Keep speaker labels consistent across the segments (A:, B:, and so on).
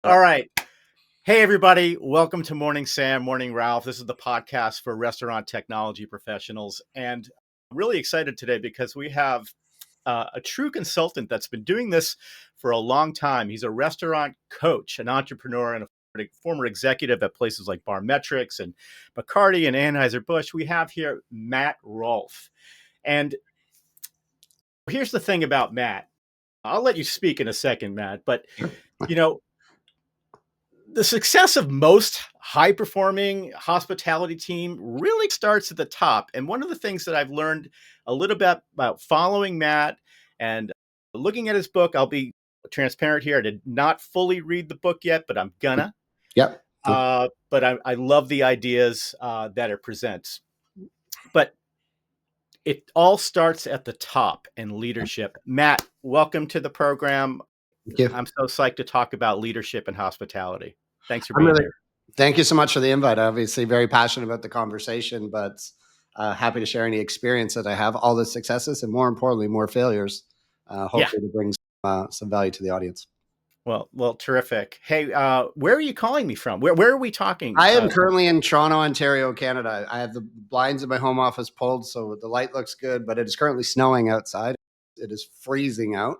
A: All right. Hey, everybody. Welcome to Morning Sam, Morning Ralph. This is the podcast for restaurant technology professionals. And I'm really excited today because we have a true consultant that's been doing this for a long time. He's a restaurant coach, an entrepreneur, and a former executive at places like Barmetrics and Bacardi and Anheuser-Busch. We have here Matt Rolfe. And here's the thing about Matt. I'll let you speak in a second, Matt. But, you know, the success of most high performing hospitality team really starts at the top. And one of the things that I've learned a little bit about following Matt and looking at his book, I'll be transparent here. I did not fully read the book yet, but I'm gonna.
B: Yep.
A: But I love the ideas that it presents. But it all starts at the top in leadership. Matt, welcome to the program.
B: Thank you.
A: I'm so psyched to talk about leadership and hospitality. Thanks for
B: I'm
A: being
B: really,
A: here.
B: Thank you so much for the invite. Obviously, very passionate about the conversation, but happy to share any experience that I have, all the successes, and more importantly, more failures. Hopefully, to bring some value to the audience.
A: Well, terrific. Hey, where are you calling me from? Where are we talking?
B: I am currently in Toronto, Ontario, Canada. I have the blinds in my home office pulled, so the light looks good, but it is currently snowing outside. It is freezing out.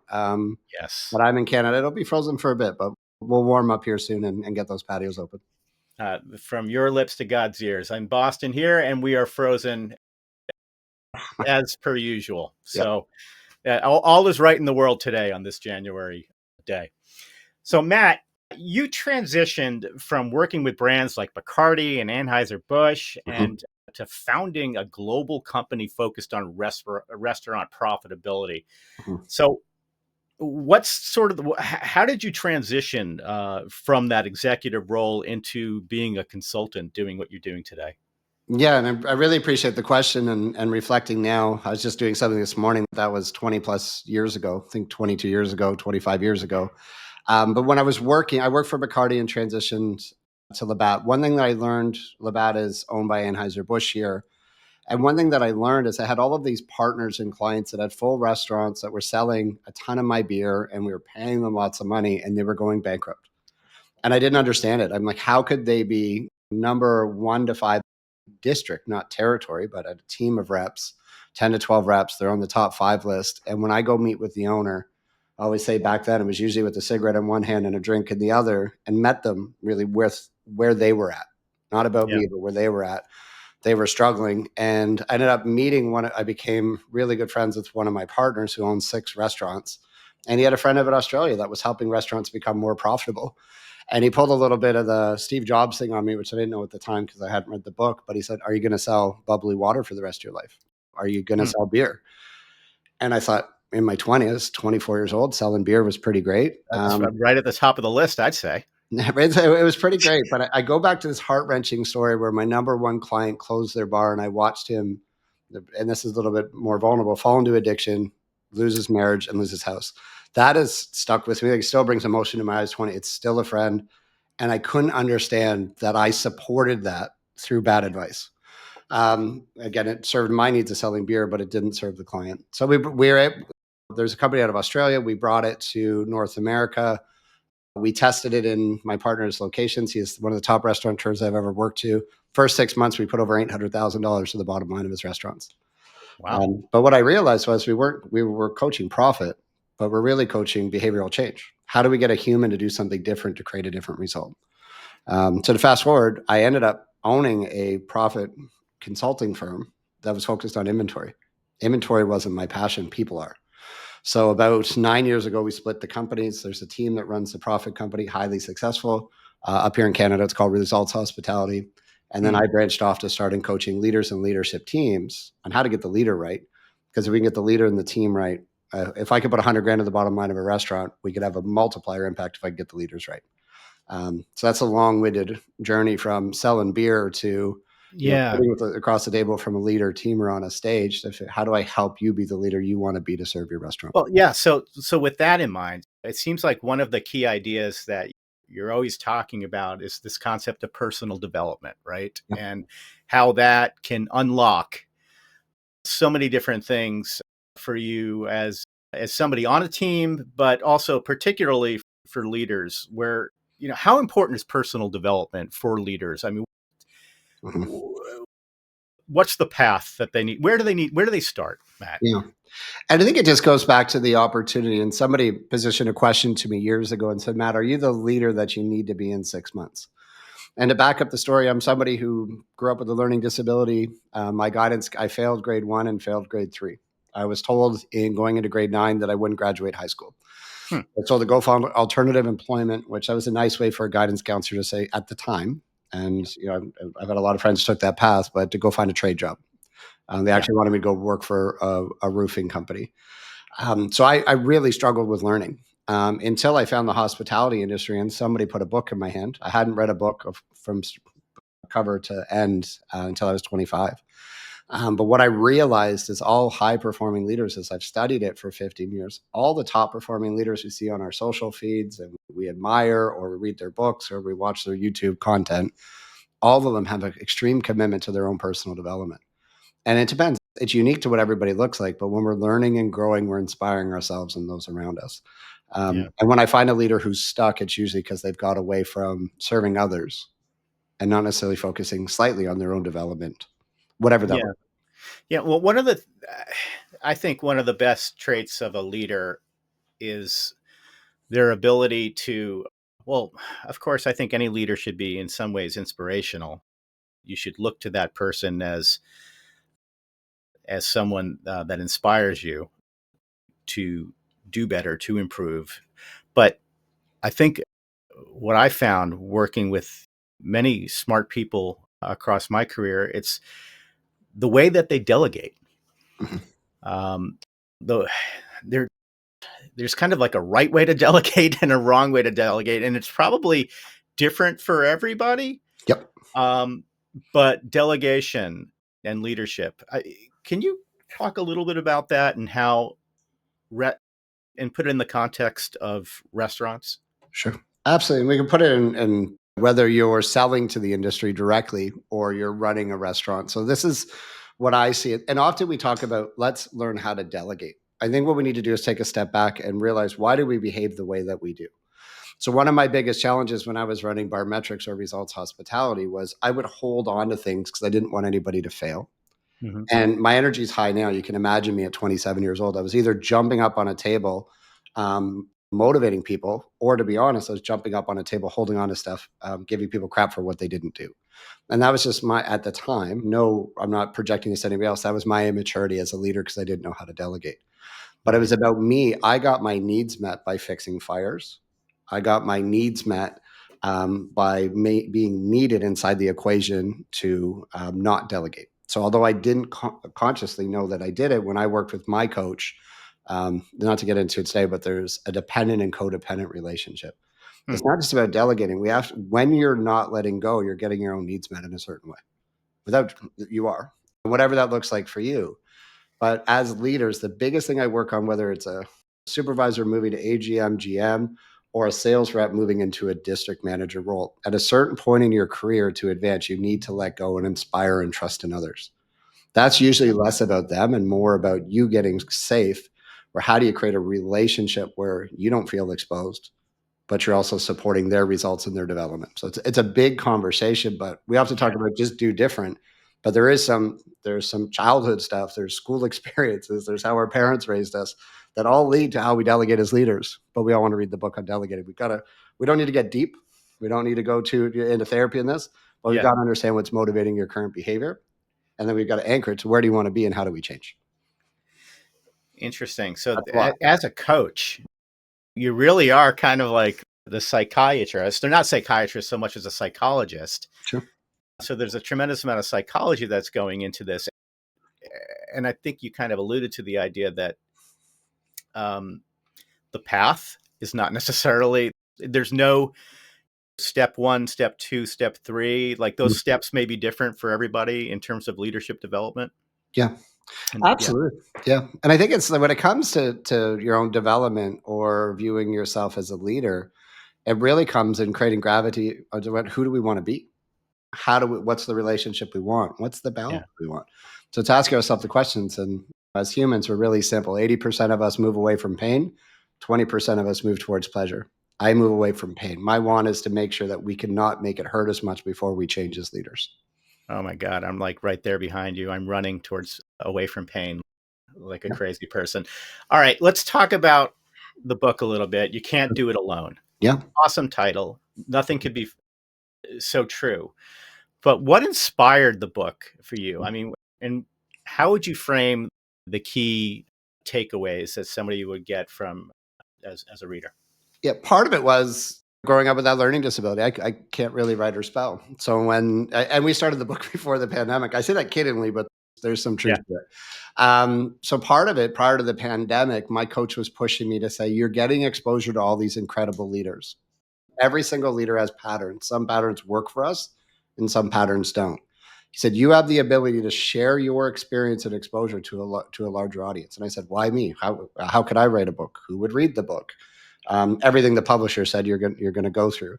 A: Yes.
B: But I'm in Canada. It'll be frozen for a bit, but we'll warm up here soon and get those patios open.
A: From your lips to God's ears. I'm Boston here, and we are frozen as per usual. So all is right in the world today on this January day. So, Matt, you transitioned from working with brands like Bacardi and Anheuser-Busch and to founding a global company focused on restaurant profitability. So, what's sort of how did you transition from that executive role into being a consultant doing what you're doing today?
B: Yeah, and I really appreciate the question and reflecting now. I was just doing something this morning that was 20 plus years ago, I think 22 years ago, 25 years ago. But when I was working, I worked for Bacardi and transitioned to Labatt. One thing that I learned, Labatt is owned by Anheuser-Busch here. And one thing that I learned is I had all of these partners and clients that had full restaurants that were selling a ton of my beer and we were paying them lots of money and they were going bankrupt. And I didn't understand it. I'm like, how could they be number 1 to 5 district, not territory, but a team of reps, 10 to 12 reps? They're on the top 5 list. And when I go meet with the owner, I always say back then it was usually with a cigarette in one hand and a drink in the other, and met them really with where they were at. Not about me, but where they were at. They were struggling. And I ended up meeting I became really good friends with one of my partners who owns 6 restaurants. And he had a friend of in Australia that was helping restaurants become more profitable. And he pulled a little bit of the Steve Jobs thing on me, which I didn't know at the time because I hadn't read the book. But he said, "Are you going to sell bubbly water for the rest of your life? Are you going to sell beer?" And I thought, in my 20s, 24 years old, selling beer was pretty great.
A: That's right at the top of the list, I'd say.
B: It was pretty great. But I go back to this heart-wrenching story where my number 1 client closed their bar and I watched him, and this is a little bit more vulnerable, fall into addiction, lose his marriage, and lose his house. That has stuck with me. It still brings emotion to my eyes. 20. It's still a friend. And I couldn't understand that I supported that through bad advice. Again, it served my needs of selling beer, but it didn't serve the client. So there's a company out of Australia. We brought it to North America. We tested it in my partner's locations. He's one of the top restaurateurs I've ever worked to. First 6 months, we put over $800,000 to the bottom line of his restaurants.
A: Wow.
B: But what I realized was we were coaching profit, but we're really coaching behavioral change. How do we get a human to do something different to create a different result? So to fast forward, I ended up owning a profit consulting firm that was focused on inventory. Inventory wasn't my passion. People are. So about 9 years ago, we split the companies. There's a team that runs the profit company, highly successful. Up here in Canada, it's called Results Hospitality. And then I branched off to starting coaching leaders and leadership teams on how to get the leader right. Because if we can get the leader and the team right, if I could put 100 grand at the bottom line of a restaurant, we could have a multiplier impact if I could get the leaders right. So that's a long-winded journey from selling beer to putting it across the table from a leader, teamer on a stage. How do I help you be the leader you want to be to serve your restaurant?
A: Well, yeah. So with that in mind, it seems like one of the key ideas that you're always talking about is this concept of personal development, right?
B: Yeah.
A: And how that can unlock so many different things for you as somebody on a team, but also particularly for leaders, where how important is personal development for leaders? I mean,
B: Mhm.
A: what's the path that they need? Where do they start, Matt?
B: Yeah. And I think it just goes back to the opportunity. And somebody positioned a question to me years ago and said, Matt, are you the leader that you need to be in 6 months? And to back up the story, I'm somebody who grew up with a learning disability. My guidance, I failed grade 1 and failed grade 3. I was told in going into grade 9 that I wouldn't graduate high school.
A: Hmm.
B: I was told to go find alternative employment, which that was a nice way for a guidance counselor to say at the time. And I've had a lot of friends who took that path, but to go find a trade job. They
A: Yeah.
B: actually wanted me to go work for a roofing company. So I really struggled with learning until I found the hospitality industry and somebody put a book in my hand. I hadn't read a book from cover to end until I was 25. But what I realized is all high performing leaders, as I've studied it for 15 years, all the top performing leaders we see on our social feeds and we admire, or we read their books, or we watch their YouTube content, all of them have an extreme commitment to their own personal development. And it depends. It's unique to what everybody looks like. But when we're learning and growing, we're inspiring ourselves and those around us.
A: Yeah.
B: And when I find a leader who's stuck, it's usually because they've got away from serving others and not necessarily focusing slightly on their own development, whatever that
A: Yeah.
B: looks
A: Yeah. Well, I think one of the best traits of a leader is their ability to, well, of course, I think any leader should be in some ways inspirational. You should look to that person as someone that inspires you to do better, to improve. But I think what I found working with many smart people across my career, it's the way that they delegate.
B: like. Mhm.
A: Um, the there there's kind of like a right way to delegate and a wrong way to delegate, and it's probably different for everybody.
B: Yep.
A: Um, but delegation and leadership, can you talk a little bit about that and how re- and put it in the context of restaurants?
B: Sure. Absolutely. We can put it in whether you're selling to the industry directly or you're running a restaurant. So this is what I see it. And often we talk about let's learn how to delegate. I think what we need to do is take a step back and realize why do we behave the way that we do? So one of my biggest challenges when I was running Barmetrics or Results Hospitality was I would hold on to things because I didn't want anybody to fail.
A: Hmm.
B: And my energy is high now. You can imagine me at 27 years old. I was either jumping up on a table, motivating people, or to be honest, I was jumping up on a table, holding on to stuff, giving people crap for what they didn't do. And that was just my, at the time, no, I'm not projecting this to anybody else. That was my immaturity as a leader because I didn't know how to delegate. But it
A: Right.
B: was about me. I got my needs met by fixing fires. I got my needs met by being needed inside the equation to not delegate. So, although I didn't consciously know that I did it, when I worked with my coach, not to get into it today, but there's a dependent and codependent relationship.
A: Hmm.
B: It's not just about delegating. We have to, when you're not letting go, you're getting your own needs met in a certain way. Without you are, whatever that looks like for you. But as leaders, the biggest thing I work on, whether it's a supervisor moving to AGM, GM, or a sales rep moving into a district manager role, at a certain point in your career to advance, you need to let go and inspire and trust in others. That's usually less about them and more about you getting safe. Or how do you create a relationship where you don't feel exposed, but you're also supporting their results and their development. So it's a big conversation, but we have to talk
A: Yeah.
B: about just do different. But there's some childhood stuff, there's school experiences, there's how our parents raised us that all lead to how we delegate as leaders. But we all want to read the book on delegating. We don't need to get deep. We don't need to go to into therapy in this, but we've
A: Yeah.
B: got to understand what's motivating your current behavior. And then we've got to anchor it to where do you want to be and how do we change?
A: Interesting. So,
B: That's a lot.
A: as a coach, you really are kind of like the psychiatrist. They're not psychiatrists so much as a psychologist.
B: Sure.
A: So, there's a tremendous amount of psychology that's going into this. And I think you kind of alluded to the idea that um, the path is not necessarily, there's no step one, step two, step three. Like those steps may be different for everybody in terms of leadership development.
B: Yeah.
A: And yeah,
B: Absolutely. Yeah. And I think it's when it comes to your own development or viewing yourself as a leader, it really comes in creating gravity to who do we want to be? What's the relationship we want? What's the
A: yeah,
B: balance we want? So to ask yourself the questions, and as humans, we're really simple. 80% of us move away from pain, 20% of us move towards pleasure. I move away from pain. My want is to make sure that we cannot make it hurt as much before we change as leaders.
A: Oh my God, I'm like right there behind you. I'm running towards away from pain like a
B: Yeah.
A: crazy person. All right, let's talk about the book a little bit. You Can't Do It Alone.
B: Yeah.
A: Awesome title. Nothing could be so true. But what inspired the book for you? I mean, and how would you frame the key takeaways that somebody would get from as a reader?
B: Yeah, part of it was growing up with that learning disability. I can't really write or spell. So and we started the book before the pandemic. I say that kiddingly, but there's some truth
A: Yeah.
B: to it. So part of it, prior to the pandemic, my coach was pushing me to say, you're getting exposure to all these incredible leaders. Every single leader has patterns. Some patterns work for us and some patterns don't. He said, you have the ability to share your experience and exposure to a larger audience. And I said, why me? How could I write a book? Who would read the book? Everything the publisher said you're going to go through.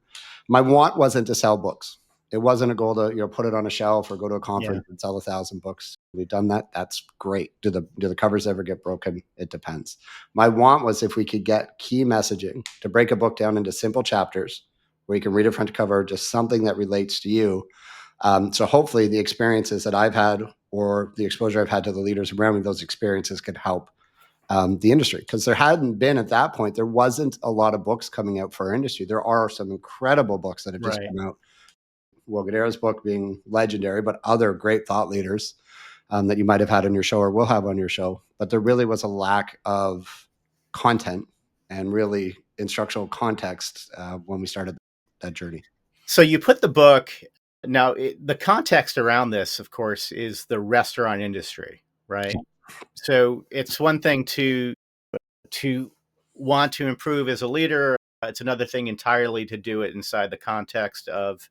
B: My want wasn't to sell books. It wasn't a goal to put it on a shelf or go to a
A: Yeah.
B: conference and sell 1,000 books. We've done that. That's great. Do the covers ever get broken? It depends. My want was if we could get key messaging to break a book down into simple chapters where you can read it front to cover, just something that relates to you. So hopefully the experiences that I've had or the exposure I've had to the leaders around me, those experiences could help the industry, because there hadn't been at that point, there wasn't a lot of books coming out for our industry. There are some incredible books that have just
A: Right.
B: come out. Wogadera's book being legendary, but other great thought leaders that you might have had on your show or will have on your show. But there really was a lack of content and really instructional context when we started that journey.
A: So you put the book now, the context around this, of course, is the restaurant industry, right? So it's one thing to want to improve as a leader. It's another thing entirely to do it inside the context of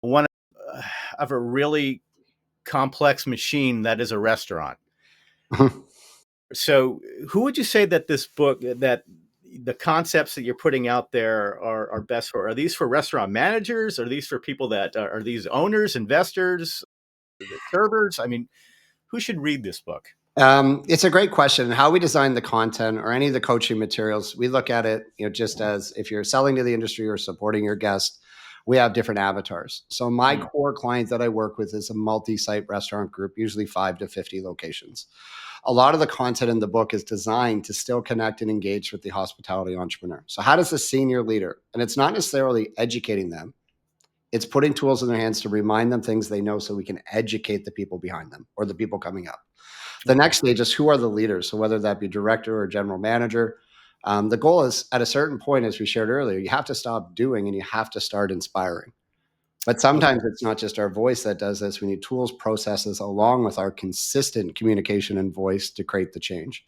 A: one of a really complex machine that is a restaurant. So, who would you say that this book that the concepts that you're putting out there are best for? Are these for restaurant managers? Are these for people that are these owners, investors, the servers? I mean, who should read this book?
B: It's a great question. How we design the content or any of the coaching materials, we look at it, just as if you're selling to the industry or supporting your guest, we have different avatars. So my
A: Mm,
B: core client that I work with is a multi-site restaurant group, usually 5 to 50 locations. A lot of the content in the book is designed to still connect and engage with the hospitality entrepreneur. So how does the senior leader, and it's not necessarily educating them, it's putting tools in their hands to remind them things they know so we can educate the people behind them or the people coming up. The
A: okay.
B: next stage is who are the leaders? So whether that be director or general manager, the goal is at a certain point, as we shared earlier, you have to stop doing and you have to start inspiring. But
A: Okay.
B: sometimes it's not just our voice that does this. We need tools, processes, along with our consistent communication and voice to create the change.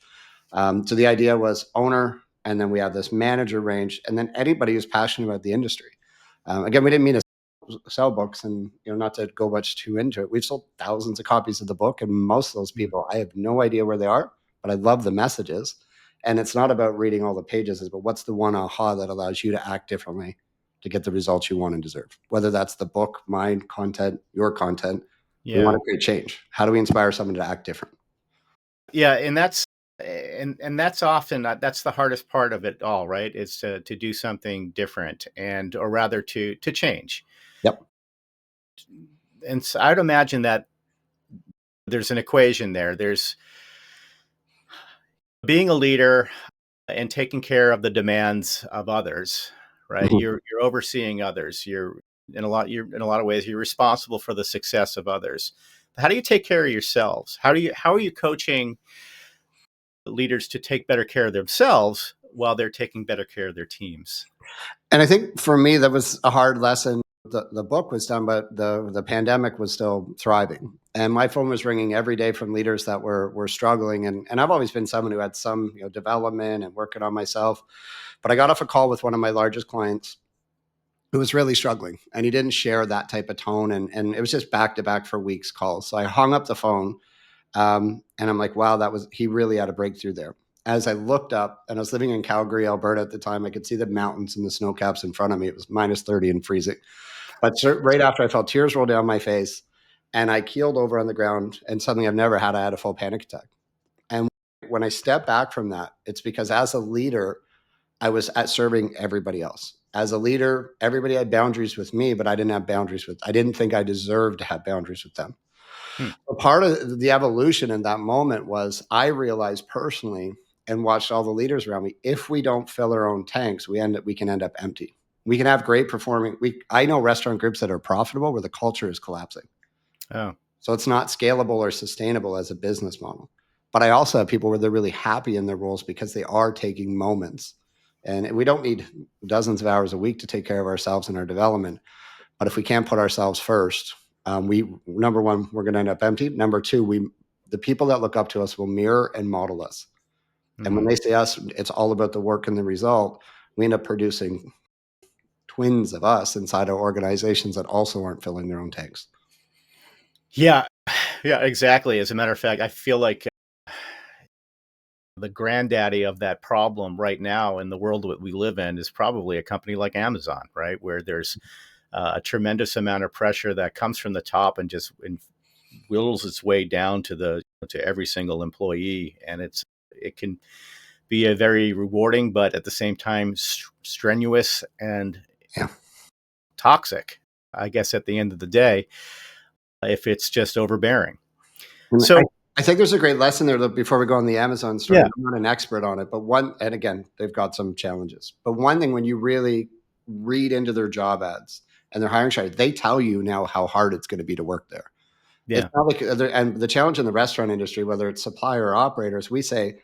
B: So the idea was owner, and then we have this manager range, and then anybody who's passionate about the industry. Again, we didn't mean to sell books, and not to go much too into it. We've sold thousands of copies of the book, and most of those
A: Mm,
B: people, I have no idea where they are, but I love the messages. And it's not about reading all the pages, but what's the one aha that allows you to act differently to get the results you want and deserve? Whether that's the book, mine, content, your content, we want
A: yeah.
B: to create change. How do we inspire someone to act different?
A: Yeah, and that's often that's the hardest part of it all, right? Is to do something different and or rather to change.
B: Yep.
A: And so I'd imagine that there's an equation there. There's being a leader and taking care of the demands of others, right?
B: Mhm.
A: You're overseeing others. You're in a lot of ways you're responsible for the success of others. How do you take care of yourselves? How are you coaching leaders to take better care of themselves while they're taking better care of their teams?
B: And I think for me, that was a hard lesson. The book was done, but the pandemic was still thriving. And my phone was ringing every day from leaders that were struggling. And I've always been someone who had some development and working on myself. But I got off a call with one of my largest clients who was really struggling, and he didn't share that type of tone. And it was just back to back for weeks calls. So I hung up the phone, and I'm like, wow, he really had a breakthrough there. As I looked up, and I was living in Calgary, Alberta at the time, I could see the mountains and the snow caps in front of me. It was minus 30 and freezing. But right after, I felt tears roll down my face, and I keeled over on the ground, and something I've never had, I had a full panic attack. And when I step back from that, it's because as a leader, I was at serving everybody else. As a leader, everybody had boundaries with me, but I didn't have boundaries with, I didn't think I deserved to have boundaries with them.
A: Hmm.
B: A part of the evolution in that moment was I realized personally and watched all the leaders around me, if we don't fill our own tanks, we can end up empty. We can have great performing. I know restaurant groups that are profitable where the culture is collapsing.
A: Oh,
B: So it's not scalable or sustainable as a business model. But I also have people where they're really happy in their roles because they are taking moments. And we don't need dozens of hours a week to take care of ourselves and our development. But if we can't put ourselves first, we number one, we're going to end up empty. Number two, the people that look up to us will mirror and model us. And when
A: hmm.
B: they say us, it's all about the work and the result. We end up producing twins of us inside our organizations that also aren't filling their own tanks.
A: Yeah, yeah, exactly. As a matter of fact, I feel like the granddaddy of that problem right now in the world that we live in is probably a company like Amazon, right? Where there's a tremendous amount of pressure that comes from the top and just whittles its way down to every single employee, and it can be a very rewarding, but at the same time strenuous and
B: Yeah.
A: toxic. I guess at the end of the day, if it's just overbearing.
B: And
A: So
B: I think there's a great lesson there before we go on the Amazon story.
A: yeah,
B: I'm not an expert on it, but and again, they've got some challenges. But one thing, when you really read into their job ads and their hiring strategy, they tell you now how hard it's going to be to work there. It's
A: yeah,
B: not like and the challenge in the restaurant industry, whether it's supplier or operators, we say,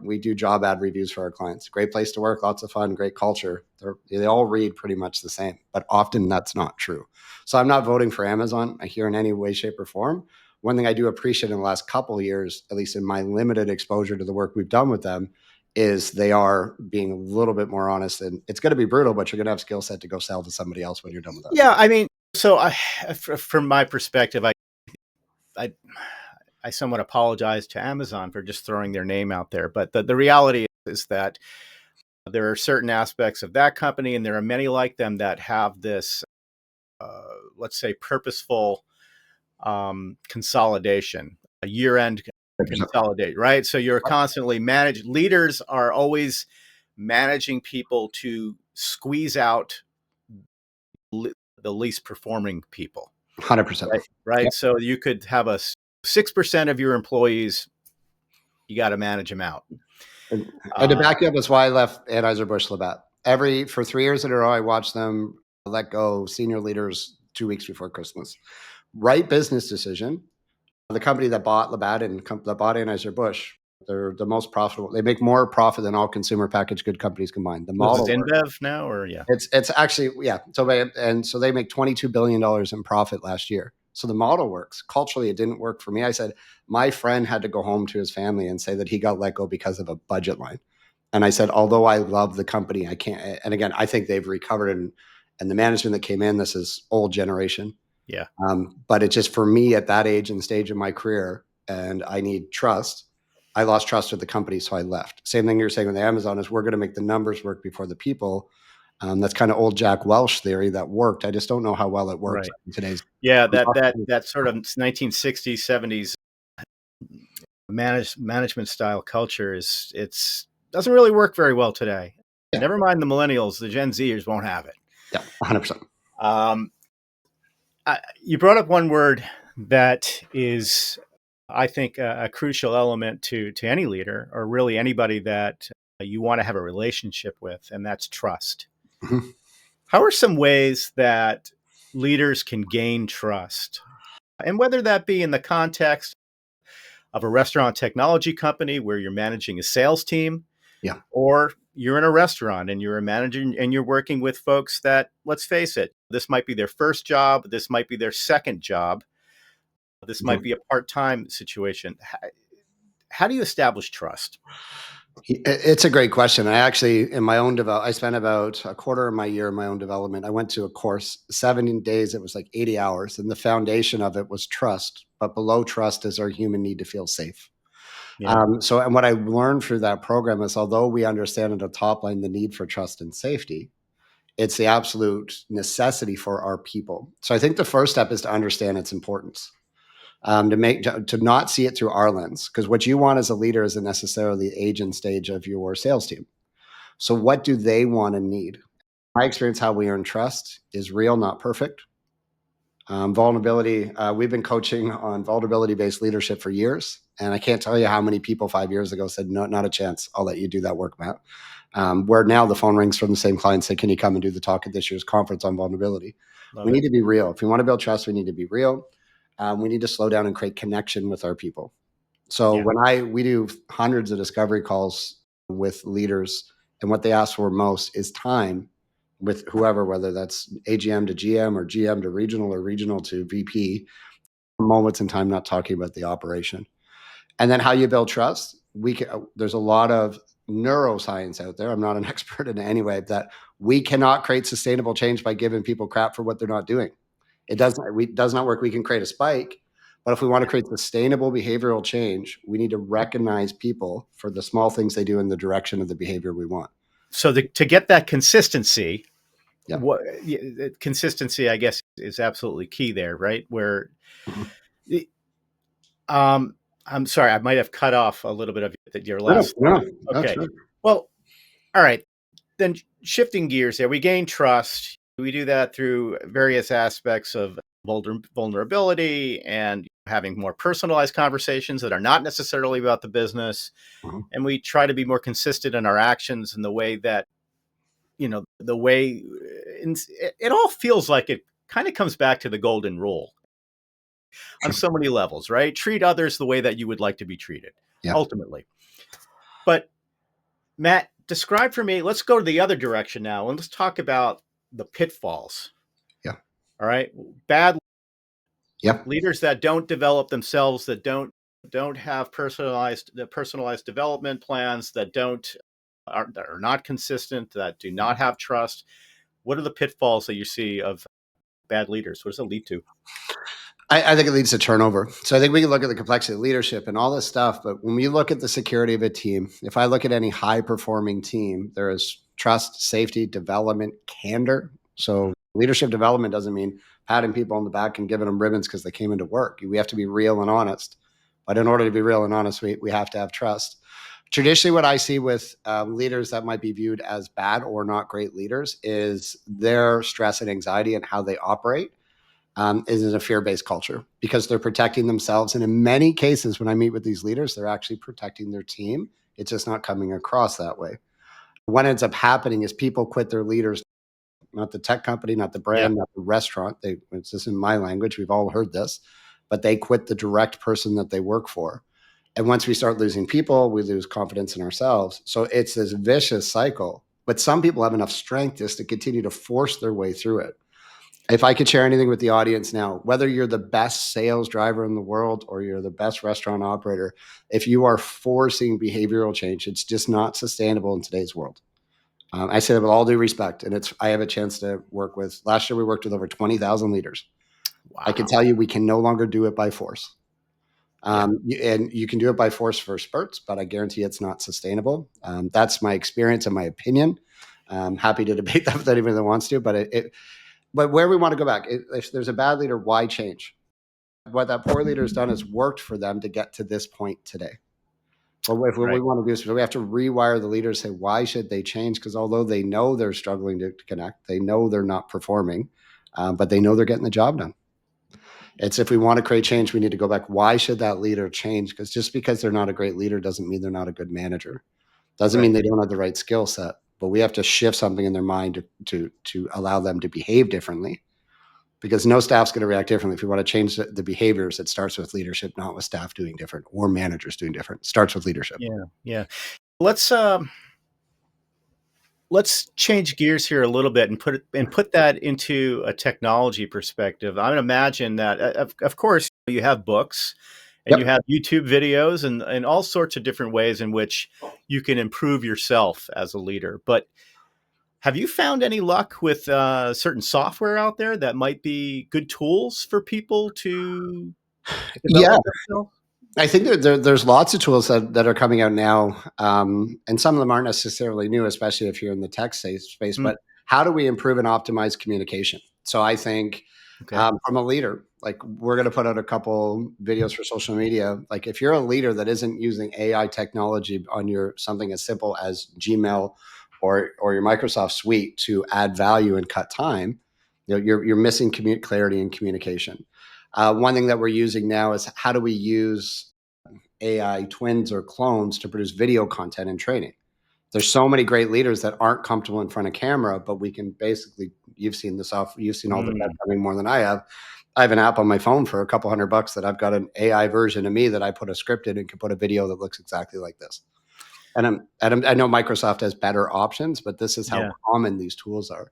B: we do job ad reviews for our clients, great place to work, lots of fun, great culture. They all read pretty much the same, but often that's not true. So I'm not voting for Amazon here in any way, shape, or form. One thing I do appreciate in the last couple of years, at least in my limited exposure to the work we've done with them, is they are being a little bit more honest. And it's going to be brutal, but you're going to have skill set to go sell to somebody else when you're done with us.
A: yeah. I mean, so from my perspective, I I somewhat apologize to Amazon for just throwing their name out there, but the reality is that there are certain aspects of that company, and there are many like them that have this, let's say, purposeful consolidation, a year-end
B: 100%.
A: consolidate, right? So you're constantly managed. Leaders are always managing people to squeeze out the least performing people,
B: 100%.
A: right? Right. So you could have a 6% of your employees, you got to manage them out.
B: And to
A: Uh,
B: back you up, that's why I left Anheuser-Busch Labatt. For 3 years in a row, I watched them let go senior leaders 2 weeks before Christmas. Right business decision. The company that bought Labatt and that bought Anheuser-Busch, they're the most profitable. They make more profit than all consumer packaged good companies combined. The
A: was this
B: model works.
A: InBev now, or yeah,
B: It's actually, yeah. So they make $22 billion in profit last year. So the model works. Culturally, it didn't work for me. I said my friend had to go home to his family and say that he got let go because of a budget line. And I said, although I love the company, I can't. And again, I think they've recovered, and the management that came in, this is old generation.
A: yeah,
B: But it just, for me at that age and stage of my career, and I need trust. I lost trust with the company, so I left. Same thing you're saying with Amazon is we're going to make the numbers work before the people. That's kind of old Jack Welch theory that worked. I just don't know how well it works
A: right,
B: in today's.
A: yeah. That sort of 1960s, 70s management style culture it's doesn't really work very well today.
B: Yeah,
A: Never mind the millennials, the Gen Zers won't have it.
B: yeah, 100%.
A: Um, you brought up one word that is, I think, a crucial element to any leader, or really anybody that you want to have a relationship with, and that's trust.
B: Mhm.
A: How are some ways that leaders can gain trust? And whether that be in the context of a restaurant technology company where you're managing a sales team,
B: Yeah.
A: or you're in a restaurant and you're a manager and you're working with folks that, let's face it, this might be their first job, this might be their second job, this might
B: Mhm.
A: be a part-time situation. How do you establish trust?
B: It's a great question. I actually, in my own I spent about a quarter of my year in my own development. I went to a course, 17 days. It was like 80 hours. And the foundation of it was trust. But below trust is our human need to feel safe.
A: Yeah,
B: And what I learned through that program is, although we understand at the top line the need for trust and safety, it's the absolute necessity for our people. So I think the first step is to understand its importance. To not see it through our lens, because what you want as a leader isn't necessarily the age and stage of your sales team. So what do they want and need? My experience, how we earn trust is real, not perfect. Vulnerability, we've been coaching on vulnerability-based leadership for years. And I can't tell you how many people 5 years ago said, no, not a chance. I'll let you do that work, Matt. Where now the phone rings from the same client, say, can you come and do the talk at this year's conference on vulnerability?
A: Love
B: We
A: it.
B: need to be real. If we want to build trust, we need to be real. We need to slow down and create connection with our people. So
A: Yeah.
B: we do hundreds of discovery calls with leaders, and what they ask for most is time with whoever, whether that's AGM to GM or GM to regional or regional to VP, moments in time not talking about the operation. And then how you build trust. There's a lot of neuroscience out there. I'm not an expert in any way, that we cannot create sustainable change by giving people crap for what they're not doing. Does not work. We can create a spike, but if we want to create sustainable behavioral change, we need to recognize people for the small things they do in the direction of the behavior we want.
A: So to get that consistency,
B: Yeah.
A: consistency, I guess, is absolutely key there, right? Where,
B: Mhm.
A: um, I'm sorry, I might have cut off a little bit of your
B: No,
A: last
B: no,
A: thought.
B: no, that's
A: Okay.
B: right.
A: Well, all right. Then shifting gears there, we gain trust. We do that through various aspects of vulnerability and having more personalized conversations that are not necessarily about the business.
B: Mhm.
A: And we try to be more consistent in our actions and the way that, the way it all feels like it kind of comes back to the golden rule on
B: Sure.
A: so many levels, right? Treat others the way that you would like to be treated,
B: Yeah.
A: ultimately. But Matt, describe for me, let's go to the other direction now and let's talk about the pitfalls.
B: Yeah.
A: All right. Bad
B: Yeah.
A: leaders that don't develop themselves, that don't have personalized development plans, that are not consistent, that do not have trust. What are the pitfalls that you see of bad leaders? What does it lead to?
B: I think it leads to turnover. So I think we can look at the complexity of leadership and all this stuff. But when we look at the security of a team, if I look at any high performing team, there is trust, safety, development, candor. So leadership development doesn't mean patting people on the back and giving them ribbons because they came into work. We have to be real and honest. But in order to be real and honest, we have to have trust. Traditionally, what I see with leaders that might be viewed as bad or not great leaders is their stress and anxiety and how they operate is in a fear-based culture because they're protecting themselves. And in many cases, when I meet with these leaders, they're actually protecting their team. It's just not coming across that way. What ends up happening is people quit their leaders, not the tech company, not the
A: Yeah.
B: brand, not the restaurant. It's just in my language. We've all heard this, but they quit the direct person that they work for. And once we start losing people, we lose confidence in ourselves. So it's this vicious cycle. But some people have enough strength just to continue to force their way through it. If I could share anything with the audience now, whether you're the best sales driver in the world or you're the best restaurant operator, if you are forcing behavioral change, it's just not sustainable in today's world. I say that with all due respect, and I have a chance to work with. Last year, we worked with over 20,000 leaders. I can
A: Wow.
B: tell you, we can no longer do it by force.
A: Yeah.
B: And you can do it by force for spurts, but I guarantee it's not sustainable. That's my experience and my opinion. I'm happy to debate that with anybody that wants to, but where we want to go back, if there's a bad leader, why change? What that poor leader has done is worked for them to get to this point today. Well, if what we
A: Right.
B: want to do is we have to rewire the leaders, say, why should they change? Because although they know they're struggling to connect, they know they're not performing, but they know they're getting the job done. It's if we want to create change, we need to go back. Why should that leader change? Because just because they're not a great leader doesn't mean they're not a good manager. Doesn't
A: Right.
B: mean they don't have the right skill set. But we have to shift something in their mind to allow them to behave differently because no staff's going to react differently. If you want to change the behaviors, it starts with leadership, not with staff doing different or managers doing different. It starts with leadership.
A: Yeah. Yeah. Let's let's change gears here a little bit and put that into a technology perspective. I would imagine that, of course, you have books and you
B: Yep.
A: have YouTube videos and all sorts of different ways in which you can improve yourself as a leader. But have you found any luck with certain software out there that might be good tools for people to
B: Yeah.
A: develop themselves?
B: I think there's lots of tools that are coming out now, and some of them aren't necessarily new, especially if you're in the tech space.
A: Mm,
B: But how do we improve and optimize communication? So I think
A: okay.
B: from a leader, like we're going to put out a couple videos for social media. Like if you're a leader that isn't using AI technology on your something as simple as Gmail or your Microsoft suite to add value and cut time, you're missing clarity and communication. One thing that we're using now is how do we use AI twins or clones to produce video content and training. There's so many great leaders that aren't comfortable in front of camera, but we can basically, you've seen this off, you've seen all the tech coming more than I have. I have an app on my phone for a couple $100 that I've got an AI version of me that I put a script in and can put a video that looks exactly like this. And I know Microsoft has better options, but this is how
A: Yeah.
B: common these tools are.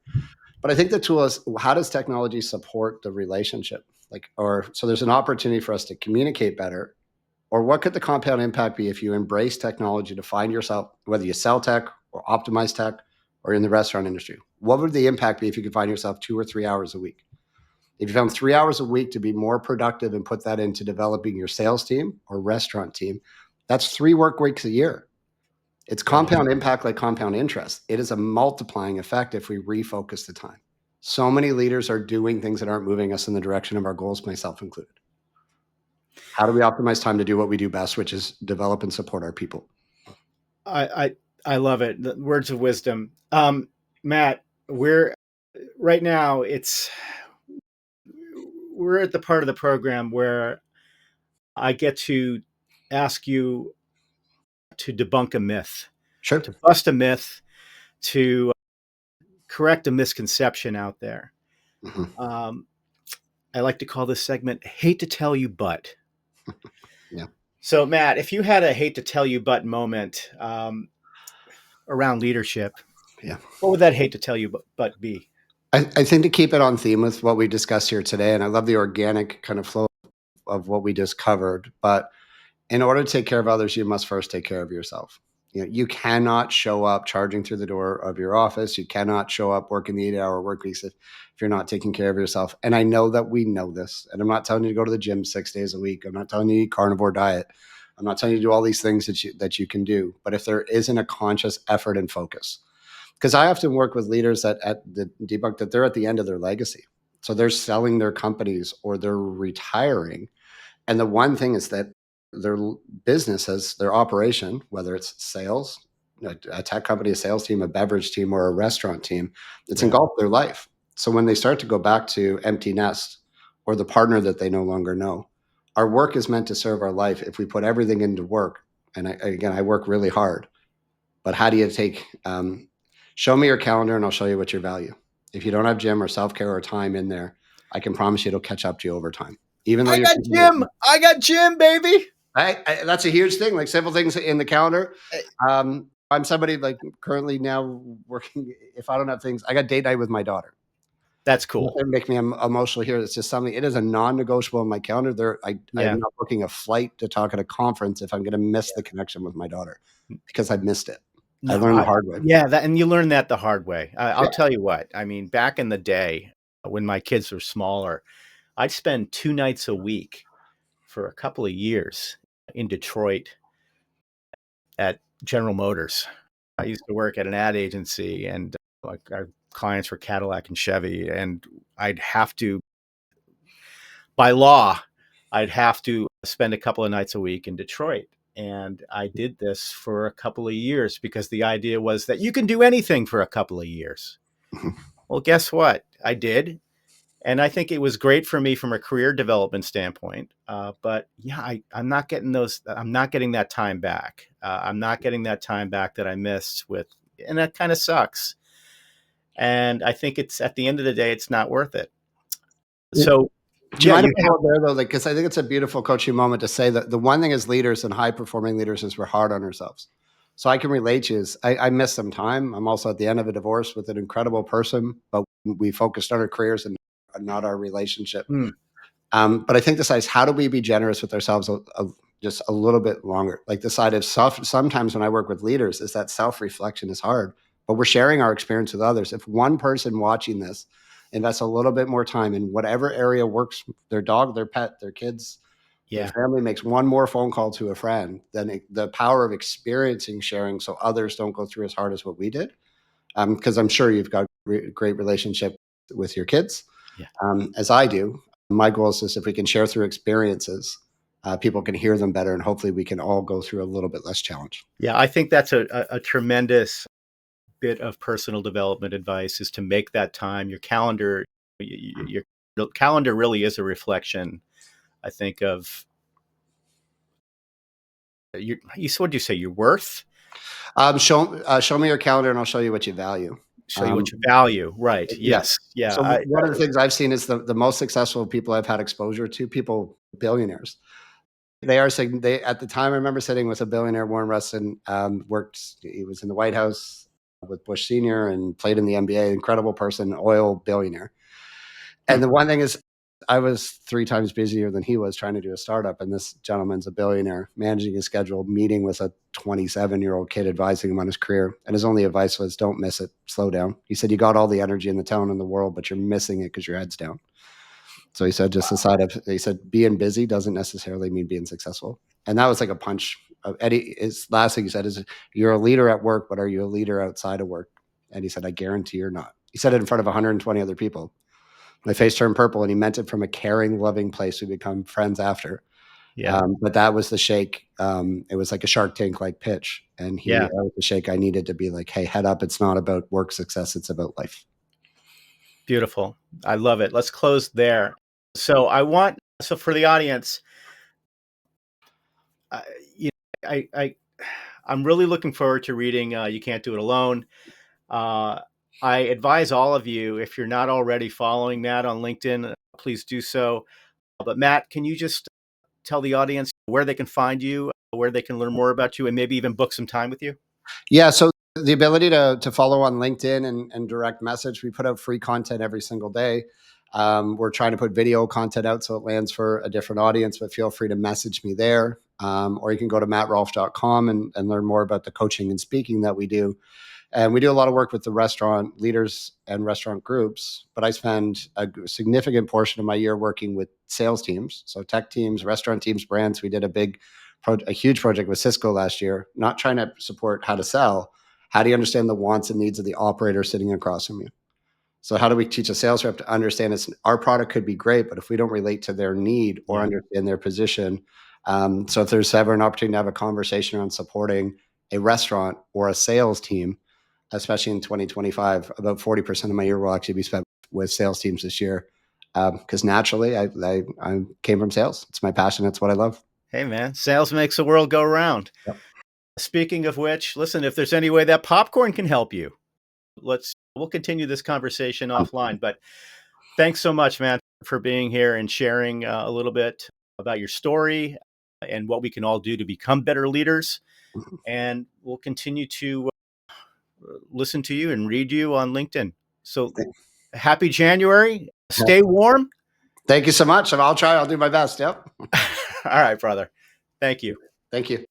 B: But I think the tool is, how does technology support the relationship? So there's an opportunity for us to communicate better. Or what could the compound impact be if you embrace technology to find yourself, whether you sell tech or optimize tech or in the restaurant industry? What would the impact be if you could find yourself 2 or 3 hours a week? If you found 3 hours a week to be more productive and put that into developing your sales team or restaurant team, that's 3 work weeks a year. It's compound impact like compound interest. It is a multiplying effect if we refocus the time. So many leaders are doing things that aren't moving us in the direction of our goals, myself included. How do we optimize time to do what we do best, which is develop and support our people?
A: I love it. The words of wisdom. Matt, we're right now. We're at the part of the program where I get to ask you to debunk a myth,
B: Sure.
A: to bust a myth, to correct a misconception out there.
B: Mm-hmm.
A: I like to call this segment "Hate to Tell You, But."
B: Yeah.
A: So, Matt, if you had a "hate to tell you, but" moment around leadership,
B: Yeah.
A: what would that "hate to tell you, but" be?
B: I think to keep it on theme with what we discussed here today, and I love the organic kind of flow of what we just covered, but in order to take care of others, you must first take care of yourself. You cannot show up charging through the door of your office. You cannot show up working the 8-hour work weeks if you're not taking care of yourself. And I know that we know this. And I'm not telling you to go to the gym 6 days a week. I'm not telling you to eat carnivore diet. I'm not telling you to do all these things that you can do. But if there isn't a conscious effort and focus, because I often work with leaders at the debunk that they're at the end of their legacy. So they're selling their companies or they're retiring. And the one thing is that their business has their operation, whether it's sales, a tech company, a sales team, a beverage team, or a restaurant team, it's engulfed their life. So when they start to go back to empty nest or the partner that they no longer know, our work is meant to serve our life. If we put everything into work, and I work really hard, but how do you show me your calendar and I'll show you what your value. If you don't have gym or self-care or time in there, I can promise you it'll catch up to you over time. Even though
A: I
B: you're
A: got Jim. I got Jim, baby.
B: that's a huge thing. Like simple things in the calendar. I'm somebody like currently now working. If I don't have things, I got date night with my daughter.
A: That's cool.
B: Nothing make me emotional here. It's just something. It is a non-negotiable in my calendar. I'm not booking a flight to talk at a conference if I'm going to miss the connection with my daughter because I missed it. I
A: No,
B: learned the hard way.
A: yeah, and you learn that the hard way. I'll
B: Yeah.
A: tell you what. I mean, back in the day when my kids were smaller, I'd spend 2 nights a week for a couple of years in Detroit at General Motors. I used to work at an ad agency, and like our clients were Cadillac and Chevy, and I'd have to, by law, I'd have to spend a couple of nights a week in Detroit. And I did this for a couple of years because the idea was that you can do anything for a couple of years. Well, guess what? I did. And I think it was great for me from a career development standpoint. But yeah, I'm not getting I'm not getting that time back. I'm not getting that time back that I missed and that kind of sucks. And I think it's at the end of the day, it's not worth it. So
B: Do you
A: yeah,
B: mind if
A: you
B: I
A: have,
B: hold there though? Like, because I think it's a beautiful coaching moment to say that the one thing as leaders and high performing leaders is we're hard on ourselves. So I can relate to you. I miss some time. I'm also at the end of a divorce with an incredible person, but we focused on our careers and not our relationship.
A: hmm,
B: But I think the side is how do we be generous with ourselves just a little bit longer? Like the side of sometimes when I work with leaders is that self-reflection is hard, but we're sharing our experience with others. If one person watching this invests a little bit more time in whatever area works, their dog, their pet, their kids, their
A: yeah,
B: family makes one more phone call to a friend, then the power of experiencing sharing so others don't go through as hard as what we did. Because I'm sure you've got great relationship with your kids,
A: yeah.
B: as I do. My goal is just if we can share through experiences, people can hear them better, and hopefully we can all go through a little bit less challenge.
A: Yeah, I think that's a tremendous bit of personal development advice is to make that time. Your calendar, your calendar really is a reflection, I think, of your. What do you say? Your worth.
B: Show me your calendar, and I'll show you what you value.
A: Show you what
B: Um,
A: you value. Right.
B: yeah.
A: Yes. Yeah.
B: So one of the things I've seen is the most successful people I've had exposure to, people billionaires. They are saying they at the time I remember sitting with a billionaire, Warren Rushton, worked. He was in the White House with Bush Senior and played in the NBA. Incredible person, oil billionaire.
A: Hmm.
B: And the one thing is, I was 3 times busier than he was trying to do a startup, and this gentleman's a billionaire, managing his schedule, meeting with a 27-year-old kid, advising him on his career. And his only advice was, "Don't miss it. Slow down." He said, "You got all the energy in the town in the world, but you're missing it because your head's down." So he said, just aside of, he said, being busy doesn't necessarily mean being successful. And that was like a punch. Eddie, his last thing he said is, "You're a leader at work, but are you a leader outside of work?" And he said, "I guarantee you're not." He said it in front of 120 other people. My face turned purple, and he meant it from a caring, loving place. We become friends after.
A: Yeah.
B: But that was the shake. It was like a Shark Tank like pitch. And
A: Yeah.
B: that was the shake I needed to be like, "Hey, head up. It's not about work success. It's about life."
A: Beautiful. I love it. Let's close there. So for the audience, uh, you know, I'm really looking forward to reading You Can't Do It Alone. Uh, I advise all of you, if you're not already following Matt on LinkedIn, please do so. But Matt, can you just tell the audience where they can find you, where they can learn more about you, and maybe even book some time with you?
B: Yeah. So the ability to follow on LinkedIn and direct message, we put out free content every single day. We're trying to put video content out so it lands for a different audience, but feel free to message me there. Or you can go to mattrolfe.com and learn more about the coaching and speaking that we do. And we do a lot of work with the restaurant leaders and restaurant groups, but I spend a significant portion of my year working with sales teams. So tech teams, restaurant teams, brands. We did a huge project with Cisco last year, not trying to support how to sell. How do you understand the wants and needs of the operator sitting across from you? So how do we teach a sales rep to understand our product could be great, but if we don't relate to their need or
A: Yeah.
B: understand their position, so if there's ever an opportunity to have a conversation around supporting a restaurant or a sales team, especially in 2025, about 40% of my year will actually be spent with sales teams this year. Because naturally, I came from sales. It's my passion. It's what I love.
A: Hey, man, sales makes the world go round.
B: Yep.
A: Speaking of which, listen, if there's any way that popcorn can help you, we'll continue this conversation offline. But thanks so much, man, for being here and sharing a little bit about your story and what we can all do to become better leaders. And we'll continue to listen to you and read you on LinkedIn. So happy January. Stay warm.
B: Thank you so much. I'll try. I'll do my best. Yep.
A: All right, brother. Thank you.
B: Thank you.